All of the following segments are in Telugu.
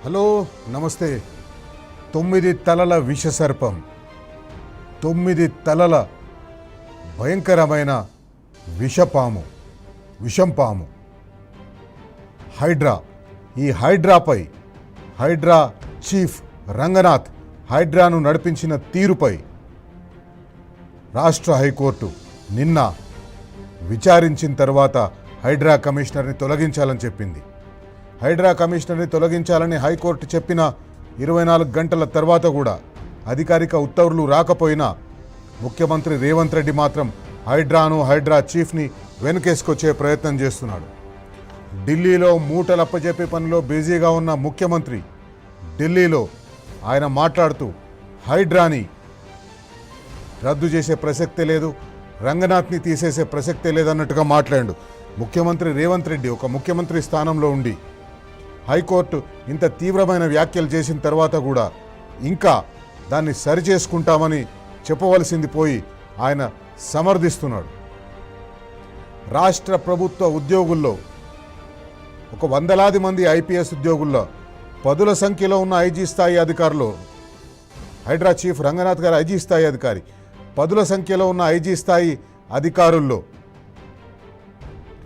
హలో నమస్తే. 9 తలల విషసర్పం, 9 తలల భయంకరమైన విషంపాము హైడ్రా. ఈ హైడ్రాపై, హైడ్రా చీఫ్ రంగనాథ్ హైడ్రాను నడిపించిన తీరుపై రాష్ట్ర హైకోర్టు నిన్న విచారించిన తర్వాత హైడ్రా కమిషనర్ని తొలగించాలని చెప్పింది. హైడ్రా కమిషనర్ని తొలగించాలని హైకోర్టు చెప్పిన 24 గంటల తర్వాత కూడా అధికారిక ఉత్తర్వులు రాకపోయినా ముఖ్యమంత్రి రేవంత్ రెడ్డి మాత్రం హైడ్రా చీఫ్ని వెనుకేసుకొచ్చే ప్రయత్నం చేస్తున్నాడు. ఢిల్లీలో మూటలప్పజెప్పే పనిలో బిజీగా ఉన్న ముఖ్యమంత్రి ఢిల్లీలో ఆయన మాట్లాడుతూ హైడ్రాని రద్దు చేసే ప్రసక్తే లేదు, రంగనాథ్ని తీసేసే ప్రసక్తే లేదన్నట్టుగా మాట్లాడాడు. ముఖ్యమంత్రి రేవంత్ రెడ్డి ఒక ముఖ్యమంత్రి స్థానంలో ఉండి హైకోర్టు ఇంత తీవ్రమైన వ్యాఖ్యలు చేసిన తర్వాత కూడా ఇంకా దాన్ని సరిచేసుకుంటామని చెప్పవలసింది పోయి ఆయన సమర్థిస్తున్నాడు. రాష్ట్ర ప్రభుత్వ ఉద్యోగుల్లో ఒక వందలాది మంది ఐపీఎస్ ఉద్యోగుల్లో పదుల సంఖ్యలో ఉన్న ఐజీ స్థాయి అధికారులు, హైడ్రా చీఫ్ రంగనాథ్ గారు ఐజీ స్థాయి అధికారి, పదుల సంఖ్యలో ఉన్న ఐజీ స్థాయి అధికారుల్లో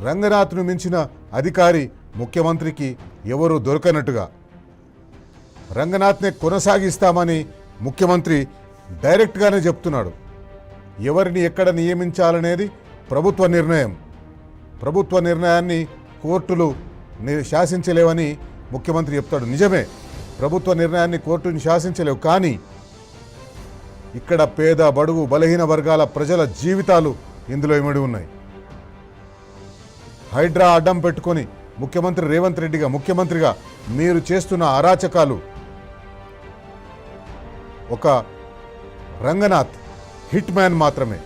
రంగనాథ్ను మించిన అధికారి ముఖ్యమంత్రికి ఎవరూ దొరకనట్టుగా రంగనాథ్నే కొనసాగిస్తామని ముఖ్యమంత్రి డైరెక్ట్గానే చెప్తున్నాడు. ఎవరిని ఎక్కడ నియమించాలనేది ప్రభుత్వ నిర్ణయం. ప్రభుత్వ నిర్ణయాన్ని కోర్టులు శాసించలేవని ముఖ్యమంత్రి చెప్తాడు. నిజమే, ప్రభుత్వ నిర్ణయాన్ని కోర్టుని శాసించలేవు. కానీ ఇక్కడ పేద, బడుగు, బలహీన వర్గాల ప్రజల జీవితాలు ఇందులో ఇమిడి ఉన్నాయి. హైడ్రా అడ్డం పెట్టుకొని ముఖ్యమంత్రి రేవంత్ రెడ్డిగా, ముఖ్యమంత్రిగా మీరు చేస్తున్న అరాచకాలు ఒక రంగనాథ్ హిట్ మ్యాన్ మాత్రమే.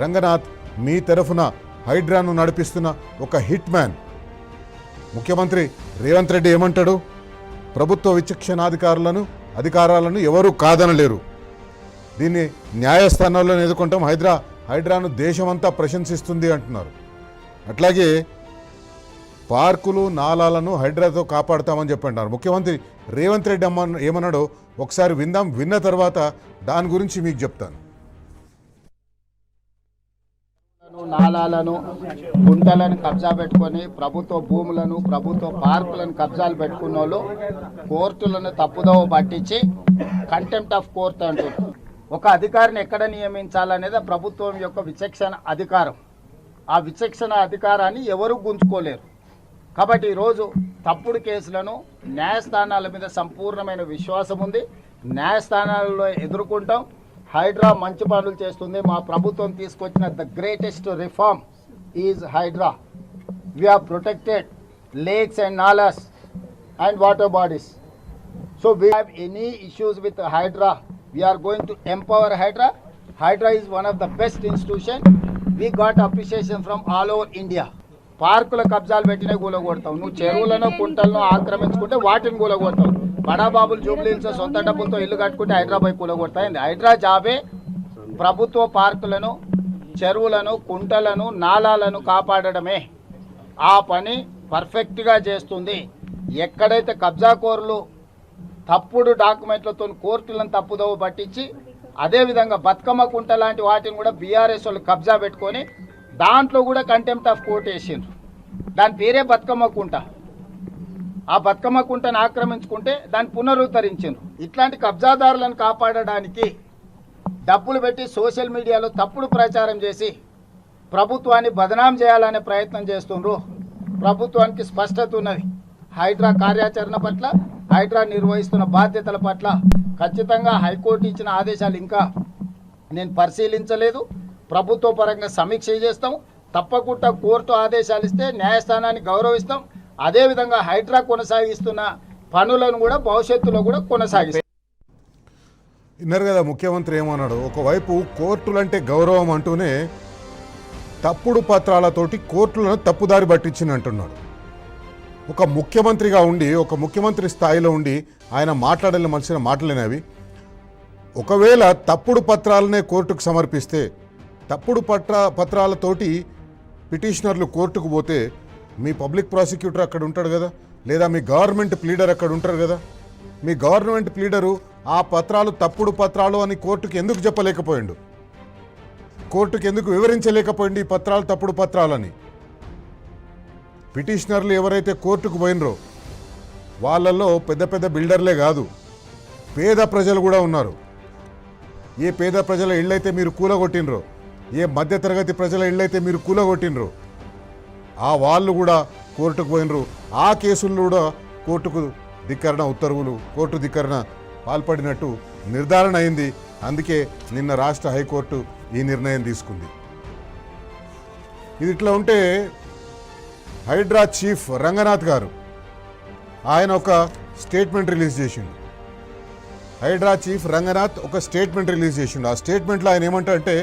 రంగనాథ్ మీ తరఫున హైడ్రాను నడిపిస్తున్న ఒక హిట్ మ్యాన్. ముఖ్యమంత్రి రేవంత్ రెడ్డి ఏమంటాడు? ప్రభుత్వ అధికారాలను ఎవరూ కాదనలేరు, దీన్ని న్యాయస్థానాల్లో ఎదుర్కొంటాం, హైడ్రాను దేశమంతా ప్రశంసిస్తుంది అంటున్నారు. అట్లాగే పార్కులు, నాలాలను హైడ్రాతో కాపాడుతామని చెప్పంటారు. ముఖ్యమంత్రి రేవంత్ రెడ్డి ఏమన్నాడో ఒకసారి విందాం. విన్న తర్వాత దాని గురించి మీకు చెప్తాను. నాలాలను, గుంటలను కబ్జా పెట్టుకొని ప్రభుత్వ భూములను, ప్రభుత్వ పార్కులను కబ్జాలు పెట్టుకున్న వాళ్ళు కోర్టులను తప్పుదోవ పట్టించి కంటెంప్ట్ ఆఫ్ కోర్ట్ అంటారు. ఒక అధికారిని ఎక్కడ నియమించాలనేది ప్రభుత్వం యొక్క విచక్షణ అధికారం. ఆ విచక్షణ అధికారాన్ని ఎవరు గుంజుకోలేరు. కాబట్టి ఈరోజు తప్పుడు కేసులను న్యాయస్థానాల మీద సంపూర్ణమైన విశ్వాసం ఉంది. న్యాయస్థానాలలో ఎదుర్కొంటాం. హైడ్రా మంచి పనులు చేస్తుంది. మా ప్రభుత్వం తీసుకొచ్చిన the greatest reform is Hydra. We have protected lakes and nalas and water bodies. So we have any issues with Hydra, we are going to empower Hydra. Hydra is one of the best institution. We got appreciation from all over India. పార్కుల కబ్జాలు పెట్టినే కూలగొడతావు. నువ్వు చెరువులను, కుంటలను ఆక్రమించుకుంటే వాటిని కూలగొడతావు. బడాబాబులు జూబ్లీహిల్స్ సొంత డబ్బులతో ఇల్లు కట్టుకుంటే హైదరాబాద్ కూలగొడతాయింది. హైడ్రా జాబే ప్రభుత్వ పార్కులను, చెరువులను, కుంటలను, నాలాలను కాపాడడమే. ఆ పని పర్ఫెక్ట్గా చేస్తుంది. ఎక్కడైతే కబ్జాకోరులు తప్పుడు డాక్యుమెంట్లతో కోర్టులను తప్పుదోవ పట్టించి, అదేవిధంగా బతుకమ్మ కుంట లాంటి వాటిని కూడా బీఆర్ఎస్ వాళ్ళు కబ్జా పెట్టుకొని దాంట్లో కూడా కంటెంప్ట్ ఆఫ్ కోర్ట్ వేసిండ్రు. దాని పేరే బతుకమ్మ కుంట. ఆ బతుకమ్మ కుంటను ఆక్రమించుకుంటే దాన్ని పునరుద్ధరించిండ్రు. ఇట్లాంటి కబ్జాదారులను కాపాడడానికి డబ్బులు పెట్టి సోషల్ మీడియాలో తప్పుడు ప్రచారం చేసి ప్రభుత్వాన్ని బదనాం చేయాలనే ప్రయత్నం చేస్తుండ్రు. ప్రభుత్వానికి స్పష్టత ఉన్నది. హైడ్రా కార్యాచరణ పట్ల, హైడ్రా నిర్వహిస్తున్న బాధ్యతల పట్ల ఖచ్చితంగా హైకోర్టు ఇచ్చిన ఆదేశాలు ఇంకా నేను పరిశీలించలేదు. ప్రభుత్వ పరంగా సమీక్ష చేస్తాం. తప్పకుండా కోర్టు ఆదేశాలు ఇస్తే న్యాయస్థానాన్ని గౌరవిస్తాం. అదేవిధంగా హైడ్రా కొనసాగిస్తున్న పనులను కూడా భవిష్యత్తులో కూడా కొనసాగిస్తాం. విన్నారు కదా ముఖ్యమంత్రి ఏమన్నాడు? ఒకవైపు కోర్టులంటే గౌరవం అంటూనే తప్పుడు పత్రాలతోటి కోర్టులను తప్పుదారి పట్టించింది అంటున్నాడు. ఒక ముఖ్యమంత్రిగా ఉండి, ఒక ముఖ్యమంత్రి స్థాయిలో ఉండి ఆయన మాట్లాడలేమలసిన మాటలేనవి. ఒకవేళ తప్పుడు పత్రాలనే కోర్టుకు సమర్పిస్తే, తప్పుడు పత్రాలతోటి పిటిషనర్లు కోర్టుకు పోతే మీ పబ్లిక్ ప్రాసిక్యూటర్ అక్కడ ఉంటాడు కదా, లేదా మీ గవర్నమెంట్ ప్లీడర్ అక్కడ ఉంటారు కదా, మీ గవర్నమెంట్ ప్లీడరు ఆ పత్రాలు తప్పుడు పత్రాలు అని కోర్టుకు ఎందుకు చెప్పలేకపోయిండు? కోర్టుకు ఎందుకు వివరించలేకపోయింది ఈ పత్రాలు తప్పుడు పత్రాలని? పిటిషనర్లు ఎవరైతే కోర్టుకు పోయినరో వాళ్ళల్లో పెద్ద పెద్ద బిల్డర్లే కాదు, పేద ప్రజలు కూడా ఉన్నారు. ఏ పేద ప్రజల ఇళ్ళైతే మీరు కూలగొట్టినరో, ఏ మధ్యతరగతి ప్రజల ఇళ్ళైతే మీరు కూలగొట్టినరో ఆ వాళ్ళు కూడా కోర్టుకు పోయినరు. ఆ కేసుల్లో కూడా కోర్టుకు ధిక్కరణ ఉత్తర్వులు, కోర్టు ధిక్కరణ పాల్పడినట్టు నిర్ధారణ అయింది. అందుకే నిన్న రాష్ట్ర హైకోర్టు ఈ నిర్ణయం తీసుకుంది. ఇది ఇట్లా ఉంటే హైడ్రా చీఫ్ రంగనాథ్ గారు ఆయన ఒక స్టేట్మెంట్ రిలీజ్ చేసిండు. హైడ్రా చీఫ్ రంగనాథ్ ఒక స్టేట్మెంట్ రిలీజ్ చేసిండు. ఆ స్టేట్మెంట్లో ఆయన ఏమంటారంటే,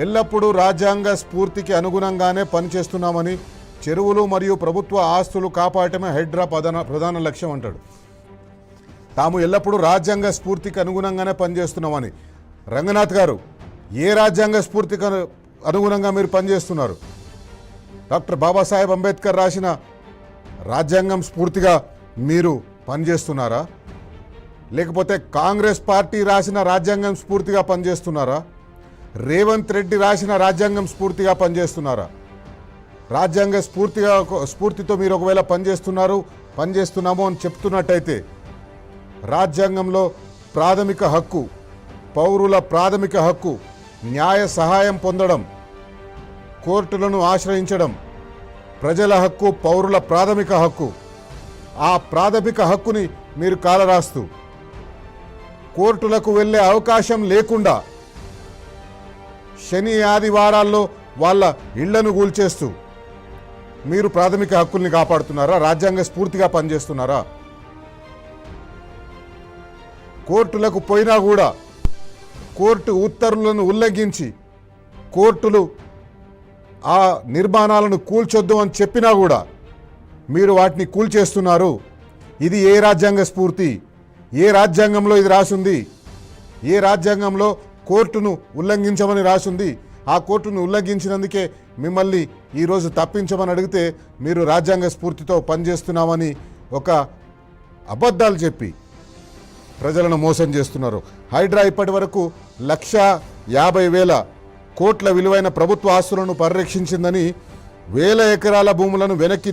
ఎల్లప్పుడూ రాజ్యాంగ స్ఫూర్తికి అనుగుణంగానే పనిచేస్తున్నామని, చెరువులు మరియు ప్రభుత్వ ఆస్తులు కాపాడటమే హైడ్రా ప్రధాన లక్ష్యం అంటాడు. తాము ఎల్లప్పుడూ రాజ్యాంగ స్ఫూర్తికి అనుగుణంగానే పనిచేస్తున్నామని. రంగనాథ్ గారు, ఏ రాజ్యాంగ స్ఫూర్తికి అనుగుణంగా మీరు పనిచేస్తున్నారు? డాక్టర్ బాబాసాహెబ్ అంబేద్కర్ రాసిన రాజ్యాంగం స్ఫూర్తిగా మీరు పనిచేస్తున్నారా? లేకపోతే కాంగ్రెస్ పార్టీ రాసిన రాజ్యాంగం స్ఫూర్తిగా పనిచేస్తున్నారా? రేవంత్ రెడ్డి రాసిన రాజ్యాంగం స్ఫూర్తిగా పనిచేస్తున్నారా? రాజ్యాంగ స్ఫూర్తితో మీరు ఒకవేళ పనిచేస్తున్నాము అని చెప్తున్నట్టయితే, రాజ్యాంగంలో ప్రాథమిక హక్కు, పౌరుల ప్రాథమిక హక్కు న్యాయ సహాయం పొందడం, కోర్టులను ఆశ్రయించడం ప్రజల హక్కు, పౌరుల ప్రాథమిక హక్కు. ఆ ప్రాథమిక హక్కుని మీరు కాలరాస్తూ కోర్టులకు వెళ్ళే అవకాశం లేకుండా శని ఆదివారాల్లో వాళ్ళ ఇళ్లను కూల్చేస్తూ మీరు ప్రాథమిక హక్కుల్ని కాపాడుతున్నారా? రాజ్యాంగ స్ఫూర్తిగా పనిచేస్తున్నారా? కోర్టులకు పోయినా కూడా కోర్టు ఉత్తర్వులను ఉల్లంఘించి కోర్టులు ఆ నిర్మాణాలను కూల్చొద్దు అని చెప్పినా కూడా మీరు వాటిని కూల్చేస్తున్నారు. ఇది ఏ రాజ్యాంగ స్ఫూర్తి? ఏ రాజ్యాంగంలో ఇది రాసుంది? ఏ రాజ్యాంగంలో కోర్టును ఉల్లంఘించమని రాసుంది? ఆ కోర్టును ఉల్లంఘించినందుకే మిమ్మల్ని ఈరోజు తప్పించమని అడిగితే మీరు రాజ్యాంగ స్ఫూర్తితో పనిచేస్తున్నామని ఒక అబద్ధాలు చెప్పి ప్రజలను మోసం చేస్తున్నారు. హైడ్రా ఇప్పటి వరకు 1,50,000 కోట్ల విలువైన ప్రభుత్వ ఆస్తులను పరిరక్షించిందని, 1,000 ఎకరాల భూములను వెనక్కి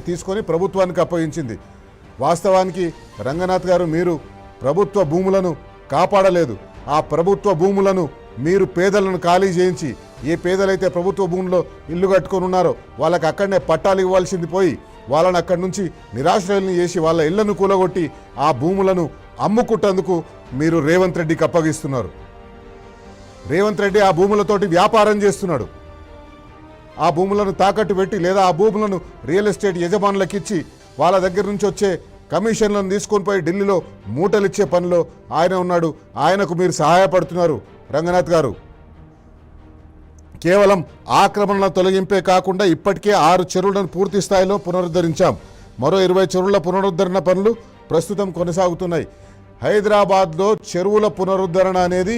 తీసుకొని ప్రభుత్వానికి అప్పగించింది. వాస్తవానికి రంగనాథ్ గారు, మీరు ప్రభుత్వ భూములను కాపాడలేదు. ఆ ప్రభుత్వ భూములను మీరు పేదలను ఖాళీ చేయించి, ఏ పేదలైతే ప్రభుత్వ భూముల్లో ఇల్లు కట్టుకొని ఉన్నారో వాళ్ళకి అక్కడనే పట్టాలు ఇవ్వాల్సింది పోయి వాళ్ళని అక్కడి నుంచి నిరాశ్రయులను చేసి వాళ్ళ ఇళ్లను కూలగొట్టి ఆ భూములను అమ్ముకుంటందుకు మీరు రేవంత్ రెడ్డికి అప్పగిస్తున్నారు. రేవంత్ రెడ్డి ఆ భూములతోటి వ్యాపారం చేస్తున్నాడు. ఆ భూములను తాకట్టు పెట్టి లేదా ఆ భూములను రియల్ ఎస్టేట్ యజమానులకు ఇచ్చి వాళ్ళ దగ్గర నుంచి వచ్చే కమిషన్లను తీసుకొని పోయి ఢిల్లీలో మూటలిచ్చే పనిలో ఆయన ఉన్నాడు. ఆయనకు మీరు సహాయపడుతున్నారు. రంగనాథ్ గారు, కేవలం ఆక్రమణల తొలగింపే కాకుండా ఇప్పటికే 6 చెరువులను పూర్తి స్థాయిలో పునరుద్ధరించాం. మరో 20 చెరువుల పునరుద్ధరణ పనులు ప్రస్తుతం కొనసాగుతున్నాయి. హైదరాబాద్లో చెరువుల పునరుద్ధరణ అనేది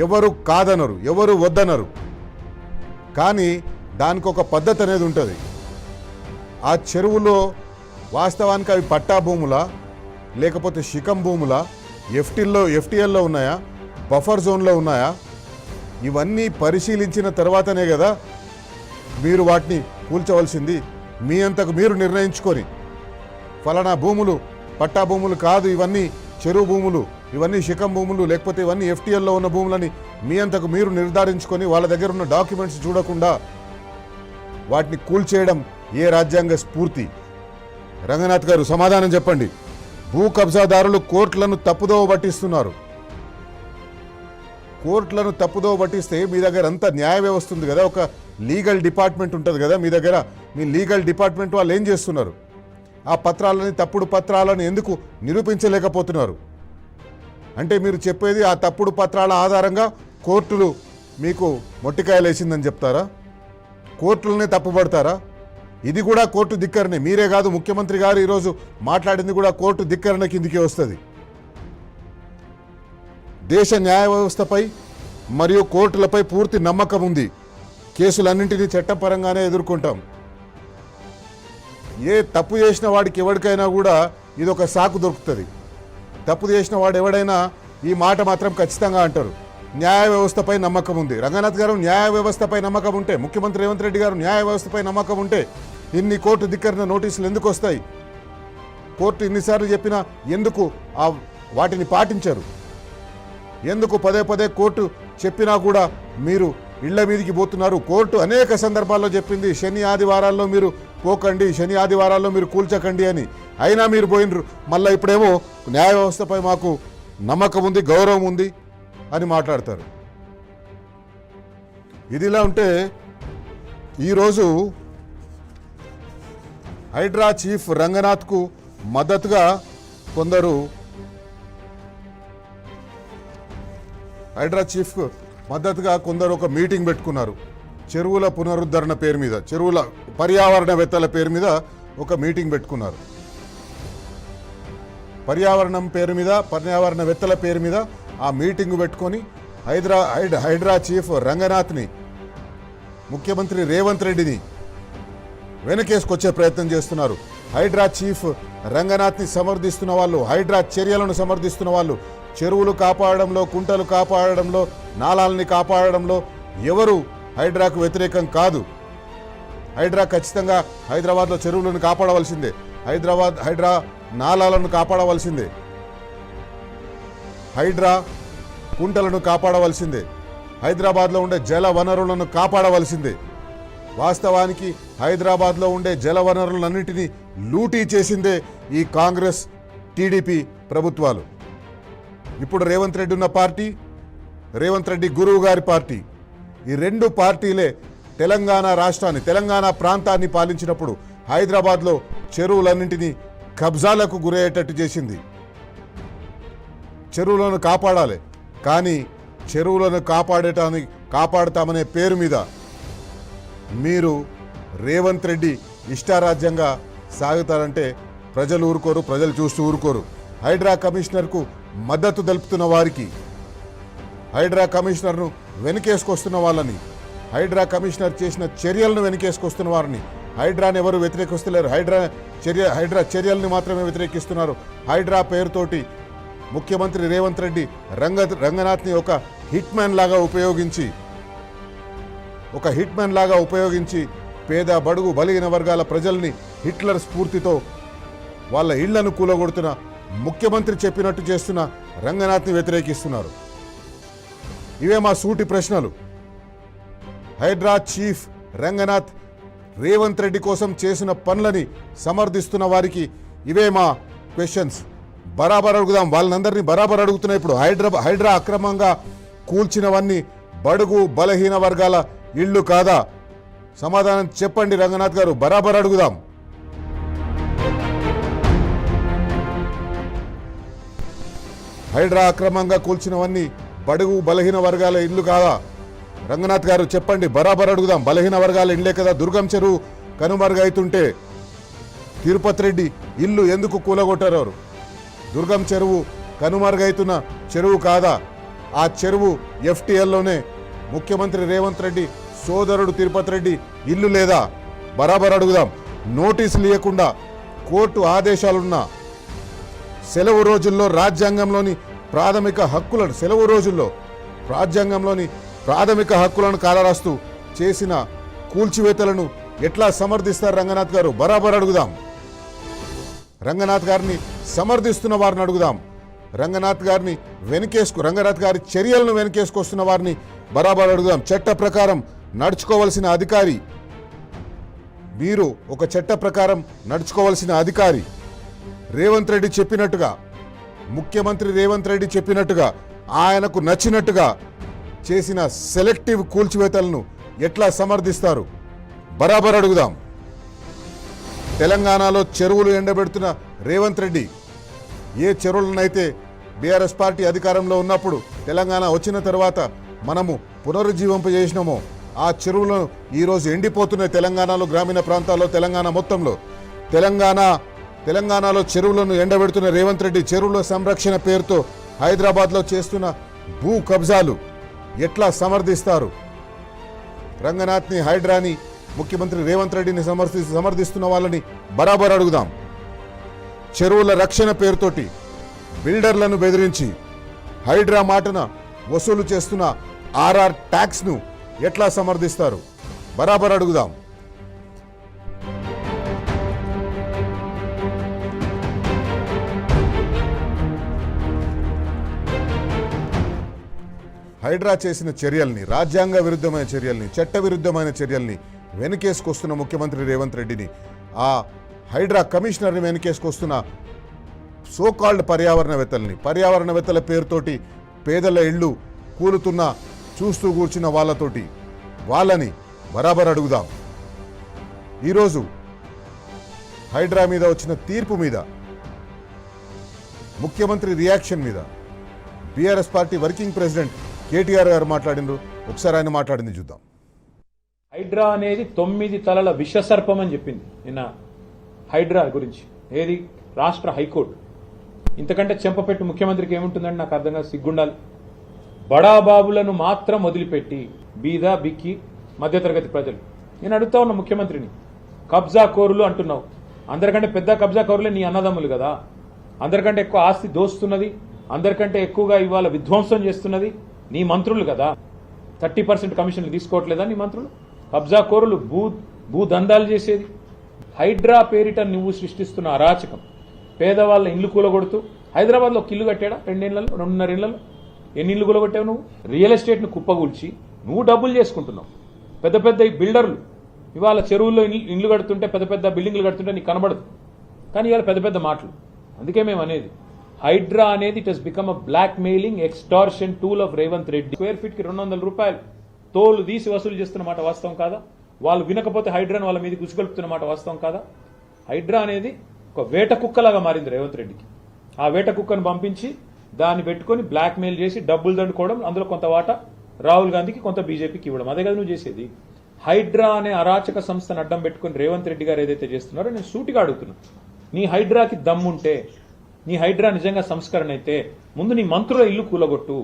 ఎవరు కాదనరు, ఎవరు వద్దనరు. కానీ దానికి ఒక పద్ధతి అనేది ఉంటుంది. ఆ చెరువులో వాస్తవానికి అవి పట్టా భూములా, లేకపోతే శిఖం భూములా, ఎఫ్టీఎల్లో ఉన్నాయా, బఫర్ జోన్లో ఉన్నాయా, ఇవన్నీ పరిశీలించిన తర్వాతనే కదా మీరు వాటిని కూల్చవలసింది. మీ అంతకు మీరు నిర్ణయించుకొని ఫలానా భూములు పట్టా భూములు కాదు, ఇవన్నీ చెరువు భూములు, ఇవన్నీ శిఖం భూములు, లేకపోతే ఇవన్నీ ఎఫ్టీఎల్లో ఉన్న భూములని మీ అంతకు మీరు నిర్ధారించుకొని వాళ్ళ దగ్గర ఉన్న డాక్యుమెంట్స్ చూడకుండా వాటిని కూల్చేయడం ఏ రాజ్యాంగ స్ఫూర్తి? రంగనాథ్ గారు సమాధానం చెప్పండి. భూ కబ్జాదారులు కోర్టులను తప్పుదోవ పట్టిస్తున్నారు. కోర్టులను తప్పుదోవ పట్టిస్తే మీ దగ్గర అంతా న్యాయ వ్యవస్థ ఉంది కదా, ఒక లీగల్ డిపార్ట్మెంట్ ఉంటుంది కదా మీ దగ్గర. మీ లీగల్ డిపార్ట్మెంట్ వాళ్ళు ఏం చేస్తున్నారు? ఆ పత్రాలని, తప్పుడు పత్రాలను ఎందుకు నిరూపించలేకపోతున్నారు? అంటే మీరు చెప్పేది ఆ తప్పుడు పత్రాల ఆధారంగా కోర్టులు మీకు మొట్టికాయలు వేసిందని చెప్తారా? కోర్టులనే తప్పుపడతారా? ఇది కూడా కోర్టు ధిక్కరణే. మీరే కాదు, ముఖ్యమంత్రి గారు ఈరోజు మాట్లాడింది కూడా కోర్టు ధిక్కరణ కిందికే వస్తుంది. దేశ న్యాయ వ్యవస్థపై మరియు కోర్టులపై పూర్తి నమ్మకం ఉంది. కేసులన్నింటినీ చట్టపరంగానే ఎదుర్కొంటాం. ఏ తప్పు చేసిన వాడికి ఎవరికైనా కూడా ఇది ఒక సాకు దొరుకుతుంది. తప్పు చేసిన వాడు ఎవడైనా ఈ మాట మాత్రం ఖచ్చితంగా అంటారు. న్యాయ వ్యవస్థపై నమ్మకం ఉంది. రంగనాథ్ గారు న్యాయ వ్యవస్థపై నమ్మకం ఉంటే, ముఖ్యమంత్రి రేవంత్ రెడ్డి గారు న్యాయ వ్యవస్థపై నమ్మకం ఉంటే ఇన్ని కోర్టు ధిక్కరణ నోటీసులు ఎందుకు వస్తాయి? కోర్టు ఇన్నిసార్లు చెప్పినా ఎందుకు వాటిని పాటించరు? ఎందుకు పదే పదే కోర్టు చెప్పినా కూడా మీరు ఇళ్ల మీదికి పోతున్నారు? కోర్టు అనేక సందర్భాల్లో చెప్పింది శని ఆదివారాల్లో మీరు పోకండి, శని ఆదివారాల్లో మీరు కూల్చకండి అని. అయినా మీరు పోయినరు. మళ్ళీ ఇప్పుడేమో న్యాయ వ్యవస్థపై మాకు నమ్మకం ఉంది, గౌరవం ఉంది అని మాట్లాడతారు. ఇదిలా ఉంటే ఈరోజు హైడ్రా చీఫ్ రంగనాథ్కు మద్దతుగా కొందరు ఒక మీటింగ్ పెట్టుకున్నారు. చెరువుల పునరుద్ధరణ పేరు మీద, చెరువుల పర్యావరణవేత్తల పేరు మీద ఒక మీటింగ్ పెట్టుకున్నారు. పర్యావరణవేత్తల పేరు మీద ఆ మీటింగ్ పెట్టుకొని హైడ్రా చీఫ్ రంగనాథ్ని, ముఖ్యమంత్రి రేవంత్ రెడ్డిని వెనకేసుకొచ్చే ప్రయత్నం చేస్తున్నారు. హైడ్రా చీఫ్ రంగనాథ్ని సమర్థిస్తున్న వాళ్ళు, హైడ్రా చర్యలను సమర్థిస్తున్న వాళ్ళు, చెరువులు కాపాడడంలో, కుంటలు కాపాడడంలో, నాలాలని కాపాడడంలో ఎవరు హైడ్రాకు వ్యతిరేకం కాదు. హైడ్రా ఖచ్చితంగా హైదరాబాద్లో చెరువులను కాపాడవలసిందే, హైడ్రా నాలాలను కాపాడవలసిందే, హైడ్రా కుంటలను కాపాడవలసిందే, హైదరాబాద్లో ఉండే జల వనరులను కాపాడవలసిందే. వాస్తవానికి హైదరాబాద్లో ఉండే జల వనరులన్నింటినీ లూటీ చేసిందే ఈ కాంగ్రెస్ టీడీపీ ప్రభుత్వాలు. ఇప్పుడు రేవంత్ రెడ్డి ఉన్న పార్టీ, రేవంత్ రెడ్డి గురువు గారి పార్టీ, ఈ రెండు పార్టీలే తెలంగాణ రాష్ట్రాన్ని, తెలంగాణ ప్రాంతాన్ని పాలించినప్పుడు హైదరాబాద్లో చెరువులన్నింటినీ కబ్జాలకు గురయ్యేటట్టు చేసింది. చెరువులను కాపాడాలి, కానీ చెరువులను కాపాడుతామనే పేరు మీద మీరు రేవంత్ రెడ్డి ఇష్టారాజ్యంగా సాగుతారంటే ప్రజలు ఊరుకోరు, ప్రజలు చూస్తూ ఊరుకోరు. హైడ్రా కమిషనర్కు మద్దతు తెలుపుతున్న వారికి, హైడ్రా కమిషనర్ను వెనకేసుకొస్తున్న వాళ్ళని, హైడ్రా కమిషనర్ చేసిన చర్యలను వెనకేసుకొస్తున్న వారిని, హైడ్రాని ఎవరు వ్యతిరేకిస్తలేరు, హైడ్రా చర్యల్ని మాత్రమే వ్యతిరేకిస్తున్నారు. హైడ్రా పేరుతోటి ముఖ్యమంత్రి రేవంత్ రెడ్డి రంగనాథ్ని ఒక హిట్ మ్యాన్ లాగా ఉపయోగించి పేద బడుగు బలిగిన వర్గాల ప్రజల్ని హిట్లర్ స్ఫూర్తితో వాళ్ళ ఇళ్లను కూలగొడుతున్న, ముఖ్యమంత్రి చెప్పినట్టు చేస్తున్న రంగనాథ్ని వ్యతిరేకిస్తున్నారు. ఇవే మా సూటి ప్రశ్నలు. హైడ్రా చీఫ్ రంగనాథ్ రేవంత్ రెడ్డి కోసం చేసిన పనులని సమర్థిస్తున్న వారికి ఇవే మా క్వశ్చన్స్. బరాబర్ అడుగుదాం, వాళ్ళందరినీ బరాబర్ అడుగుతున్నాయి. ఇప్పుడు హైడ్రా అక్రమంగా కూల్చినవన్నీ బడుగు బలహీన వర్గాల ఇళ్ళు కాదా? సమాధానం చెప్పండి రంగనాథ్ గారు, బరాబర్ అడుగుదాం. హైడ్రా అక్రమంగా కూల్చినవన్నీ బడుగు బలహీన వర్గాల ఇల్లు కాదా? రంగనాథ్ గారు చెప్పండి, బరాబర్ అడుగుదాం. బలహీన వర్గాల ఇళ్లే కదా. దుర్గం చెరువు కనుమరుగైతుంటే తిరుపతి రెడ్డి ఇల్లు ఎందుకు కూలగొట్టారు? దుర్గం చెరువు కనుమరుగైతున్న చెరువు కాదా? ఆ చెరువు FTLలోనే ముఖ్యమంత్రి రేవంత్ రెడ్డి సోదరుడు తిరుపతి రెడ్డి ఇల్లు లేదా? బరాబర్ అడుగుదాం. నోటీసులు ఇవ్వకుండా కోర్టు ఆదేశాలున్నా, సెలవు రోజుల్లో రాజ్యాంగంలోని ప్రాథమిక హక్కులను కాలరాస్తూ చేసిన కూల్చివేతలను ఎట్లా సమర్థిస్తారు రంగనాథ్ గారు? బరాబర్ అడుగుదాం. రంగనాథ్ గారిని సమర్థిస్తున్న వారిని అడుగుదాం. రంగనాథ్ గారి చర్యలను వెనకేసుకొస్తున్న వారిని బరాబర్ అడుగుదాం. చట్ట ప్రకారం నడుచుకోవలసిన అధికారి మీరు, ఒక చట్ట ప్రకారం నడుచుకోవలసిన అధికారి. రేవంత్ రెడ్డి చెప్పినట్టుగా, ముఖ్యమంత్రి రేవంత్ రెడ్డి చెప్పినట్టుగా, ఆయనకు నచ్చినట్టుగా చేసిన సెలెక్టివ్ కూల్చివేతలను ఎట్లా సమర్థిస్తారు? బరాబర్ అడుగుదాం. తెలంగాణలో చెరువులు ఎండబెడుతున్న రేవంత్ రెడ్డి, ఏ చెరువులనైతే బీఆర్ఎస్ పార్టీ అధికారంలో ఉన్నప్పుడు, తెలంగాణ వచ్చిన తర్వాత మనము పునరుజ్జీవింపజేసినామో ఆ చెరువులను ఈరోజు ఎండిపోతున్నాయి. తెలంగాణలో గ్రామీణ ప్రాంతాల్లో, తెలంగాణ మొత్తంలో, తెలంగాణలో చెరువులను ఎండబెడుతున్న రేవంత్ రెడ్డి చెరువుల సంరక్షణ పేరుతో హైదరాబాద్లో చేస్తున్న భూ కబ్జాలు ఎట్లా సమర్థిస్తారు? రంగనాథ్ని, హైడ్రాని, ముఖ్యమంత్రి రేవంత్ రెడ్డిని సమర్థిస్తున్న వాళ్ళని బరాబర్ అడుగుదాం. చెరువుల రక్షణ పేరుతోటి బిల్డర్లను బెదిరించి హైడ్రా మాటన వసూలు చేస్తున్న ఆర్ఆర్ ట్యాక్స్ను ఎట్లా సమర్థిస్తారు? బరాబర్ అడుగుదాం. హైడ్రా చేసిన చర్యల్ని, రాజ్యాంగ విరుద్ధమైన చర్యల్ని, చట్ట విరుద్ధమైన చర్యల్ని వెనకేసుకొస్తున్న ముఖ్యమంత్రి రేవంత్ రెడ్డిని, ఆ హైడ్రా కమిషనర్ని వెనకేసుకొస్తున్న సోకాల్డ్ పర్యావరణవేత్తల పేరుతోటి పేదల ఇళ్ళు కూలుతున్న చూస్తూ కూర్చున్న వాళ్ళని బరాబర్ అడుగుదాం. ఈరోజు హైడ్రా మీద వచ్చిన తీర్పు మీద, ముఖ్యమంత్రి రియాక్షన్ మీద BRS party working president KTR గారు మాట్లాడినారు. ఒకసారి ఆయన మాట్లాడింది చూద్దాం. హైడ్రా అనేది 9 తలల విషసర్పం అని చెప్పింది నిన్న హైడ్రా గురించి. ఏది? రాష్ట్ర హైకోర్టు. ఇంతకంటే చెంపపెట్టు ముఖ్యమంత్రికి ఏముంటుందని నాకు అర్థంగా సిగ్గుండాలి. బడాబాబులను మాత్రం వదిలిపెట్టి బీద బిక్కి మధ్యతరగతి ప్రజలు, నేను అడుగుతా ఉన్న ముఖ్యమంత్రిని, కబ్జా కోరులు అంటున్నావు. అందరికంటే పెద్ద కబ్జా కోరులే నీ అన్నదమ్ములు కదా. అందరికంటే ఎక్కువ ఆస్తి దోస్తున్నది, అందరికంటే ఎక్కువగా ఇవాళ విధ్వంసం చేస్తున్నది నీ మంత్రులు కదా. 30% కమిషన్లు తీసుకోవట్లేదా నీ మంత్రులు? కబ్జా కోరులు, భూదందాలు చేసేది. హైడ్రా పేరిట నువ్వు సృష్టిస్తున్న అరాచకం, పేదవాళ్ళ ఇల్లు కూలగొడుతూ, హైదరాబాద్లో ఒక ఇల్లు కట్టాడా 2.5 ఏళ్లలో? ఎన్ని ఇల్లు కూలగొట్టావు నువ్వు? రియల్ ఎస్టేట్ను కుప్పగూల్చి నువ్వు డబ్బులు చేసుకుంటున్నావు. పెద్ద పెద్ద బిల్డర్లు ఇవాళ చెరువుల్లో ఇల్లు కడుతుంటే, పెద్ద పెద్ద బిల్డింగ్లు కడుతుంటే నీకు కనబడదు, కానీ ఇవాళ పెద్ద పెద్ద మాటలు. అందుకే మేము అనేది, హైడ్రా అనేది it has become a blackmailing extortion tool of Revanth Reddy. Square feet కి 200 రూపాయలు తోలు తీసి వసూలు చేస్తున్న మాట వాస్తవం కాదా? వాళ్ళు వినకపోతే హైడ్రాను వాళ్ళ మీద గుచ్చుకొలుపుతున్న మాట వాస్తవం కాదా? హైడ్రా అనేది ఒక వేట కుక్కలాగా మారింది రేవంత్ రెడ్డికి. ఆ వేట కుక్కను పంపించి దాన్ని పెట్టుకుని బ్లాక్ మెయిల్ చేసి డబ్బులు దండుకోవడం, అందులో కొంత వాటా రాహుల్ గాంధీకి, కొంత బీజేపీకి ఇవ్వడం. అదే కదా నువ్వు చేసేది. హైడ్రా అనే అరాచక సంస్థను అడ్డం పెట్టుకుని రేవంత్ రెడ్డి గారు ఏదైతే చేస్తున్నారో నేను సూటిగా అడుగుతున్నా, నీ హైడ్రాకి దమ్ముంటే, నీ హైడ్రా నిజంగా సంస్కరణ అయితే ముందు నీ మంత్రుల ఇల్లు కూలగొట్టు.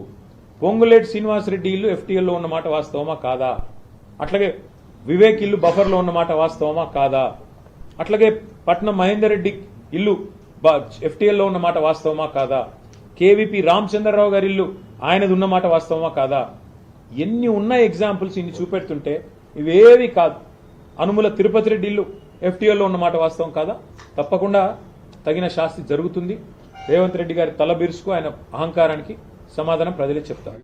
పొంగులేటి శ్రీనివాసరెడ్డి ఇల్లు ఎఫ్టీఎల్లో ఉన్న మాట వాస్తవమా కాదా? అట్లాగే వివేక్ ఇల్లు బఫర్లో ఉన్న మాట వాస్తవమా కాదా? అట్లాగే పట్నం మహేందర్ రెడ్డి ఇల్లు ఎఫ్టీఎల్లో ఉన్న మాట వాస్తవమా కాదా? కేవీపీ రామచంద్రరావు గారి ఇల్లు ఆయనది ఉన్న మాట వాస్తవమా కాదా? ఎన్ని ఉన్న ఎగ్జాంపుల్స్ ఇన్ని చూపెడుతుంటే ఇవేవి కాదు. అనుముల తిరుపతి రెడ్డి ఇల్లు ఎఫ్టీఎల్లో ఉన్న మాట వాస్తవం కాదా? తప్పకుండా తగిన శాస్తి జరుగుతుంది. రేవంత్ రెడ్డి గారి తల బిరుసుకు, ఆయన అహంకారానికి సమాధానం ప్రజలే చెప్తారు.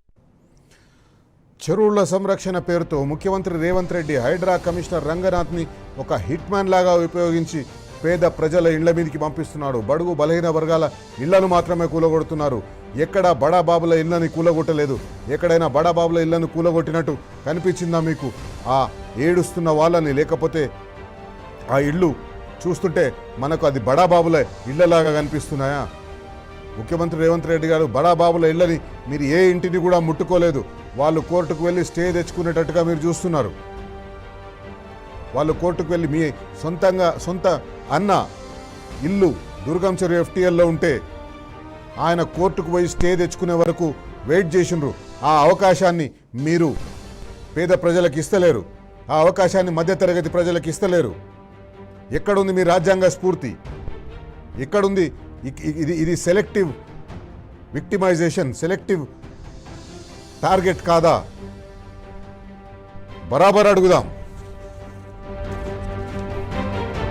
చెరువుల సంరక్షణ పేరుతో ముఖ్యమంత్రి రేవంత్ రెడ్డి హైడ్రా కమిషనర్ రంగనాథ్ని ఒక హిట్ మ్యాన్ లాగా ఉపయోగించి పేద ప్రజల ఇళ్ల మీదకి పంపిస్తున్నాడు. బడుగు బలహీన వర్గాల ఇళ్లను మాత్రమే కూలగొడుతున్నారు. ఎక్కడా బడాబాబుల ఇళ్లని కూలగొట్టలేదు. ఎక్కడైనా బడాబాబుల ఇళ్లను కూలగొట్టినట్టు కనిపించిందా మీకు? ఆ ఏడుస్తున్న వాళ్ళని, లేకపోతే ఆ ఇళ్ళు చూస్తుంటే మనకు అది బడాబాబుల ఇళ్లలాగా కనిపిస్తున్నాయా? ముఖ్యమంత్రి రేవంత్ రెడ్డి గారు బడాబాబుల ఇళ్లని మీరు ఏ ఇంటిని కూడా ముట్టుకోలేదు. వాళ్ళు కోర్టుకు వెళ్ళి స్టే తెచ్చుకునేటట్టుగా మీరు చూస్తున్నారు. వాళ్ళు కోర్టుకు వెళ్ళి మీ సొంత అన్న ఇల్లు దుర్గం చెరువు ఎఫ్టీఎల్లో ఉంటే ఆయన కోర్టుకు పోయి స్టే తెచ్చుకునే వరకు వెయిట్ చేసిండ్రు. ఆ అవకాశాన్ని మీరు పేద ప్రజలకు ఇస్తలేరు. ఆ అవకాశాన్ని మధ్యతరగతి ప్రజలకు ఇస్తలేరు. ఎక్కడుంది మీ రాజ్యాంగ స్ఫూర్తి? ఎక్కడుంది? ఇది సెలెక్టివ్ విక్టిమైజేషన్, సెలెక్టివ్ టార్గెట్ కాదా? బరాబర్ అడుగుదాం.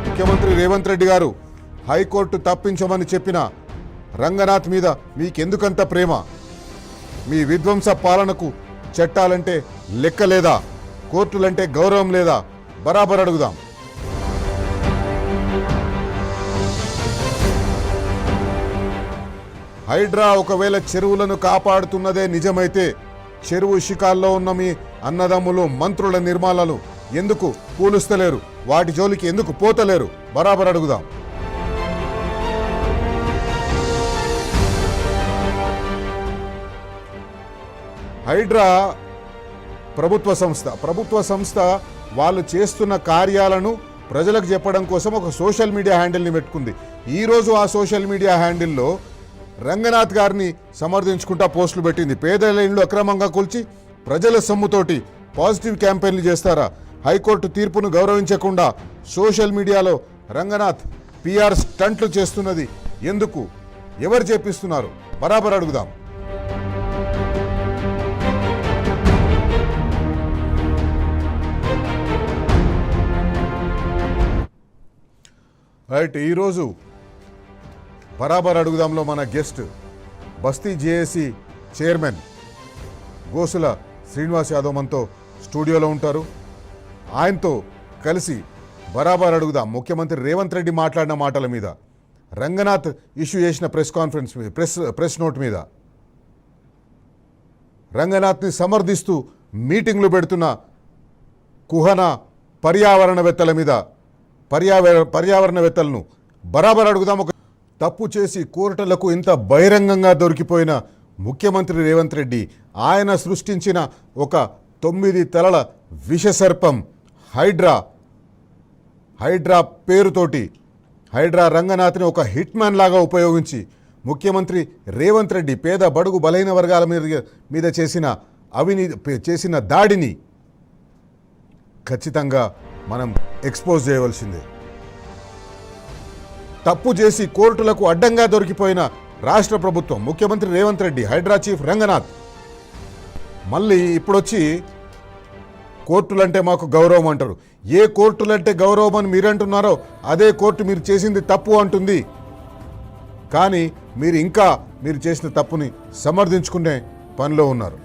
ముఖ్యమంత్రి రేవంత్ రెడ్డి గారు హైకోర్టు తప్పించమని చెప్పిన రంగనాథ్ మీద మీకెందుకంత ప్రేమ? మీ విధ్వంస పాలనకు చట్టాలంటే లెక్క లేదా? కోర్టులంటే గౌరవం లేదా? బరాబర్ అడుగుదాం. హైడ్రా ఒకవేళ చెరువులను కాపాడుతున్నదే నిజమైతే చెరువు శిఖాల్లో ఉన్న మీ అన్నదమ్ములు, మంత్రుల నిర్మాణాలు ఎందుకు కూలుస్తలేరు? వాటి జోలికి ఎందుకు పోతలేరు? బరాబర్ అడుగుదాం. హైడ్రా ప్రభుత్వ సంస్థ వాళ్ళు చేస్తున్న కార్యాలను ప్రజలకు చెప్పడం కోసం ఒక సోషల్ మీడియా హ్యాండిల్ని పెట్టుకుంది. ఈరోజు ఆ సోషల్ మీడియా హ్యాండిల్లో రంగనాథ్ గారిని సమర్థించుకుంటా పోస్టులు పెట్టింది. పేదల ఇళ్లు అక్రమంగా కూల్చి ప్రజల సొమ్ముతోటి పాజిటివ్ క్యాంపెయిన్లు చేస్తారా? హైకోర్టు తీర్పును గౌరవించకుండా సోషల్ మీడియాలో రంగనాథ్ పిఆర్ స్టంట్లు చేస్తున్నది ఎందుకు? ఎవరు చేపిస్తున్నారు? బరాబర్ అడుగుదాం. రైట్, ఈరోజు బరాబర్ అడుగుదాంలో మన గెస్ట్ బస్తీ జేఏసీ చైర్మన్ గోసుల శ్రీనివాస్ యాదవ్ మనతో స్టూడియోలో ఉంటారు. ఆయనతో కలిసి బరాబర్ అడుగుదాం ముఖ్యమంత్రి రేవంత్ రెడ్డి మాట్లాడిన మాటల మీద, రంగనాథ్ ఇష్యూ చేసిన ప్రెస్ కాన్ఫరెన్స్ మీద, ప్రెస్ నోట్ మీద, రంగనాథ్ని సమర్థిస్తూ మీటింగ్లు పెడుతున్న కుహన పర్యావరణవేత్తల మీద, పర్యావరణవేత్తలను బరాబర్ అడుగుదాం. ఒక తప్పు చేసి కోర్టులకు ఇంత బహిరంగంగా దొరికిపోయిన ముఖ్యమంత్రి రేవంత్ రెడ్డి, ఆయన సృష్టించిన ఒక 9 తలల విషసర్పం హైడ్రా పేరుతోటి, హైడ్రా రంగనాథ్ని ఒక హిట్ మ్యాన్ లాగా ఉపయోగించి ముఖ్యమంత్రి రేవంత్ రెడ్డి పేద బడుగు బలహీన వర్గాల మీద చేసిన దాడిని ఖచ్చితంగా మనం ఎక్స్పోజ్ చేయవలసిందే. తప్పు చేసి కోర్టులకు అడ్డంగా దొరికిపోయిన రాష్ట్ర ప్రభుత్వం, ముఖ్యమంత్రి రేవంత్ రెడ్డి, హైడ్రా చీఫ్ రంగనాథ్ మళ్ళీ ఇప్పుడొచ్చి కోర్టులంటే మాకు గౌరవం అంటారు. ఏ కోర్టులంటే గౌరవం అని మీరు అంటున్నారో అదే కోర్టు మీరు చేసింది తప్పు అంటుంది. కానీ మీరు చేసిన తప్పుని సమర్థించుకునే పనిలో ఉన్నారు.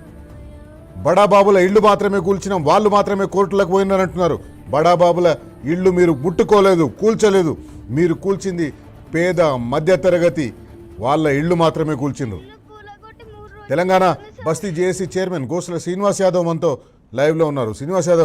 బడాబాబుల ఇళ్ళు మాత్రమే కూల్చినాం, వాళ్ళు మాత్రమే కోర్టులకు పోయినారంటున్నారు. బడాబాబుల ఇళ్ళు మీరు ముట్టుకోలేదు, కూల్చలేదు. మీరు కూల్చింది పేద మధ్యతరగతి వాళ్ళ ఇళ్ళు మాత్రమే కూల్చిండ్రు. తెలంగాణ బస్తీ జేఏసీ చైర్మన్ గోసుల శ్రీనివాస్ యాదవ్ మనతో లైవ్లో ఉన్నారు. శ్రీనివాస్ యాదవ్